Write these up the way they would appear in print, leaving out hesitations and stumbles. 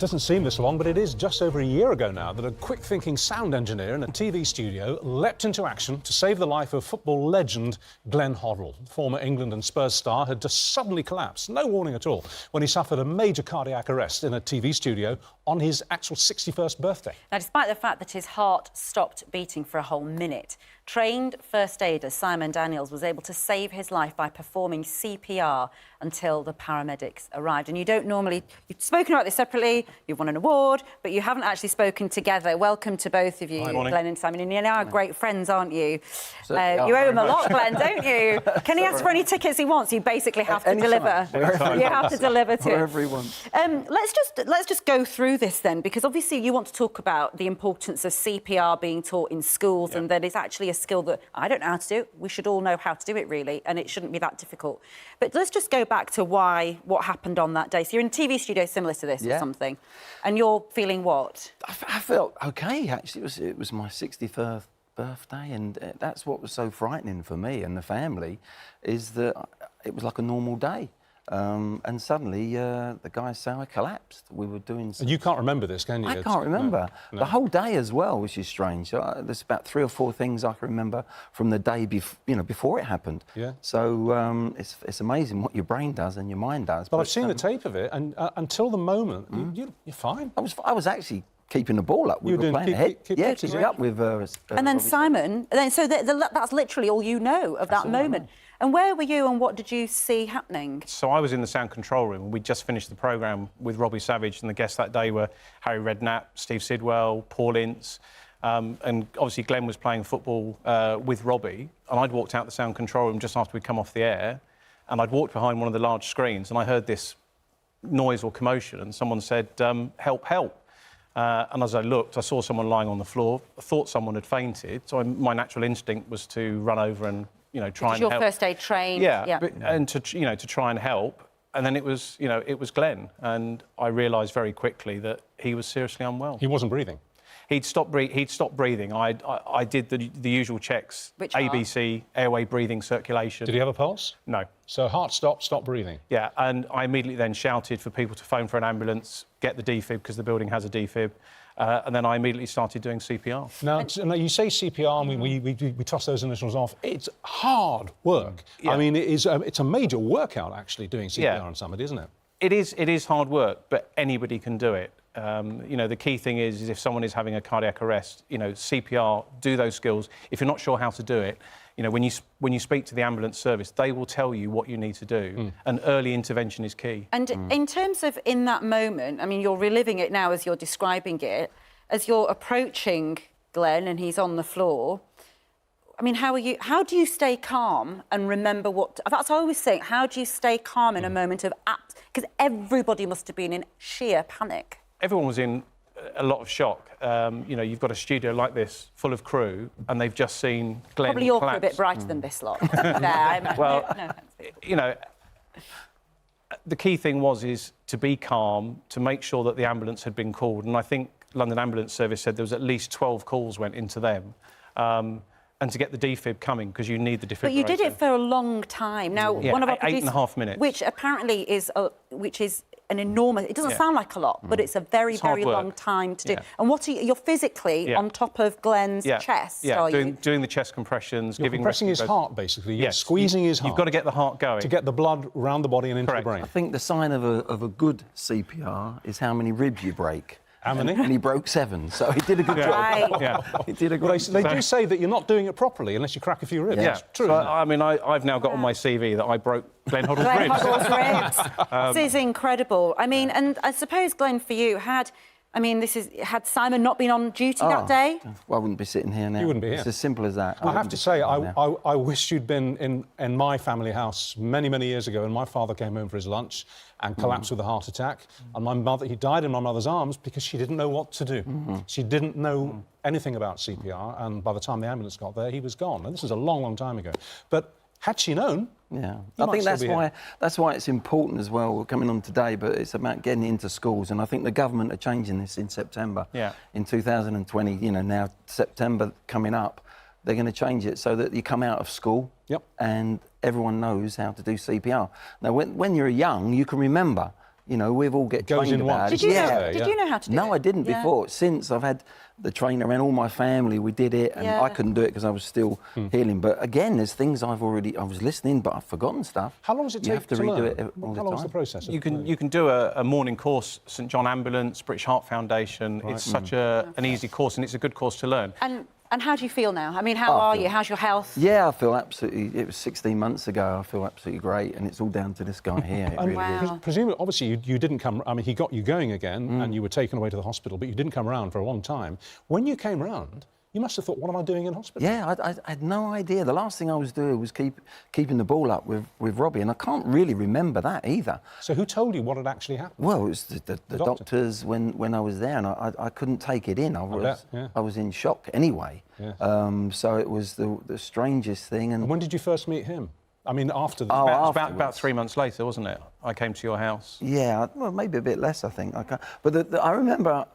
doesn't seem this long, but it is just over a year ago now that a quick-thinking sound engineer in a TV studio leapt into action to save the life of football legend Glenn Hoddle. Former England and Spurs star had just suddenly collapsed, no warning at all, when he suffered a major cardiac arrest in a TV studio on his actual 61st birthday. Now, despite the fact that his heart stopped beating for a whole minute, trained first aider Simon Daniels was able to save his life by performing CPR until the paramedics arrived. And you don't normally... You've spoken about this separately, you've won an award, but you haven't actually spoken together. Welcome to both of you, Glenn and Simon. And you're now great friends, aren't you? You owe him a lot, Glenn, don't you? Can he ask for any tickets he wants? You basically have to deliver. You have to deliver to wherever he wants. Let's just go through this then, because obviously you want to talk about the importance of CPR being taught in schools and that it's actually a skill that I don't know how to do. We should all know how to do it, really, and it shouldn't be that difficult. But let's just go back to what happened on that day. So you're in a TV studio similar to this or something, and you're feeling what? I felt OK, actually. It was my 61st birthday, and that's what was so frightening for me and the family, is that it was like a normal day. And suddenly, the guys say I collapsed. We were doing... And you can't remember this, can you? I can't remember. No. The whole day as well, which is strange. So, there's about 3 or 4 things I can remember from the day before it happened. Yeah. So it's amazing what your brain does and your mind does. But I've seen the tape of it, and until the moment, you're fine. I was actually keeping the ball up. We were playing keeping up with... and then Simon... So that's literally all you know of that moment. And where were you and what did you see happening? So I was in the sound control room. We'd just finished the programme with Robbie Savage, and the guests that day were Harry Redknapp, Steve Sidwell, Paul Ince, and obviously Glenn was playing football with Robbie, and I'd walked out the sound control room just after we'd come off the air, and I'd walked behind one of the large screens, and I heard this noise or commotion, and someone said, help, help. And as I looked, I saw someone lying on the floor. I thought someone had fainted, so my natural instinct was to run over and try and help. Your first aid trained. Yeah. And to try and help. And then it was Glenn, and I realised very quickly that he was seriously unwell. He wasn't breathing. He'd stopped breathing. I did the usual checks. Which ABC, airway, breathing, circulation. Did he have a pulse? No. So heart stopped, stop breathing. Yeah, and I immediately then shouted for people to phone for an ambulance, get the defib, because the building has a defib. And then I immediately started doing CPR. Now you say CPR, and we toss those initials off. It's hard work. Yeah. I mean, it's a major workout, actually, doing CPR on somebody, isn't it? It is hard work, but anybody can do it. The key thing is if someone is having a cardiac arrest, CPR, do those skills. If you're not sure how to do it, when you speak to the ambulance service, they will tell you what you need to do, and early intervention is key. And in terms of in that moment, I mean, you're reliving it now as you're describing it, as you're approaching Glenn and he's on the floor. I mean, how do you stay calm and remember what... That's what I always say, how do you stay calm in a moment of... Because everybody must have been in sheer panic. Everyone was in a lot of shock. You've got a studio like this full of crew, and they've just seen Glenn Probably your collapse. crew a bit brighter than this lot. The key thing is to be calm, to make sure that the ambulance had been called, and I think London Ambulance Service said there was at least 12 calls went into them. And to get the defib coming, because you need the defibrillator. But you did it for a long time. Now, one of our 8.5 minutes. Which apparently is an enormous... It doesn't sound like a lot, but it's a very, very long time to do. And what you're physically on top of Glenn's chest, are you? Doing the chest compressions, You're compressing his heart, basically. You're squeezing his heart. You've got to get the heart going. To get the blood around the body and into the brain. I think the sign of a good CPR is how many ribs you break. How many? And he broke 7, so he did a good job. He did a good job. They do say that you're not doing it properly unless you crack a few ribs. Yeah, true. So, I mean, I've now got on my CV that I broke Glenn Hoddle's ribs. Hoddle's ribs. This is incredible. I mean, and I suppose, Glenn, for you, had Simon not been on duty that day? Well, I wouldn't be sitting here now. You wouldn't be here. It's as simple as that. I have to say, I wish you'd been in my family house many, many years ago, and my father came home for his lunch and collapsed with a heart attack. And he died in my mother's arms because she didn't know what to do. She didn't know anything about CPR, and by the time the ambulance got there, he was gone. And this is a long, long time ago. But had she known... Yeah, I think that's why it's important as well. We're coming on today, but it's about getting into schools, and I think the government are changing this in September. Yeah. In 2020, now September coming up, they're going to change it so that you come out of school and everyone knows how to do CPR. Now, when you're young, you can remember. You know, we've all get Goes trained in about once. it. Did you, Yeah. did you know how to do it? No, I didn't Yeah. before. Since I've had the trainer and all my family, we did it, and Yeah. I couldn't do it because I was still healing. But again, there's things I was listening, but I've forgotten stuff. How long does it You take have to to redo learn? it all the How long is time. the process? You can do a morning course, St John Ambulance, British Heart Foundation. It's such an easy course, and it's a good course to learn. And how do you feel now? I mean, how are you? How's your health? Yeah, I feel absolutely. It was 16 months ago. I feel absolutely great, and it's all down to this guy here. It really is. Wow. Presumably, obviously, you didn't come. I mean, he got you going again, and you were taken away to the hospital, but you didn't come round for a long time. When you came round, you must have thought, "What am I doing in hospital?" Yeah, I had no idea. The last thing I was doing was keeping the ball up with Robbie, and I can't really remember that either. So, who told you what had actually happened? Well, it was the doctor. doctors when I was there, and I couldn't take it in. I was in shock anyway. Yeah. So it was the strangest thing. And when did you first meet him? I mean, after the... Oh, It was afterwards. about 3 months later, wasn't it? I came to your house. Yeah, well, maybe a bit less, I think. But I remember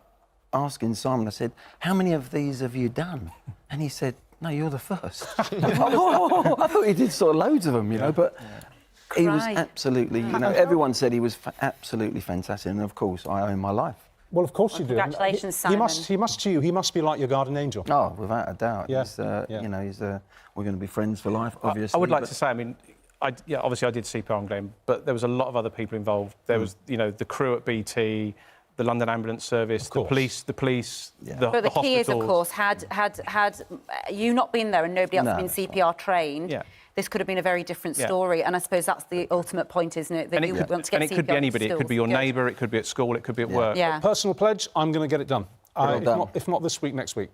asking Simon, I said, "How many of these have you done?" And he said, "No, you're the first." I thought he did sort of loads of them, you know, but he was Right. absolutely, you know, everyone said he was absolutely fantastic, and of course, I owe him my life. Well, of course you do. congratulations, He Simon. must to you. He must be like your guardian angel. Oh, without a doubt. Yeah, He's, yeah. You know, we're going to be friends for life, obviously. I would like but- to say, I mean, obviously I did CPR on Glenn, but there was a lot of other people involved. There was, you know, the crew at BT, the London Ambulance Service, the police, Yeah. But the key is, of hospitals. course, had you not been there and nobody else No, been that's CPR trained, Yeah. this could have been a very different Yeah. story. And I suppose that's the ultimate point, isn't it? That you would want to get and it could be CPR anybody. It could be your skills. Good. neighbour, it could be at school, it could be at work. Yeah. Personal pledge, I'm going to get it done. Well done. If not this week, next week.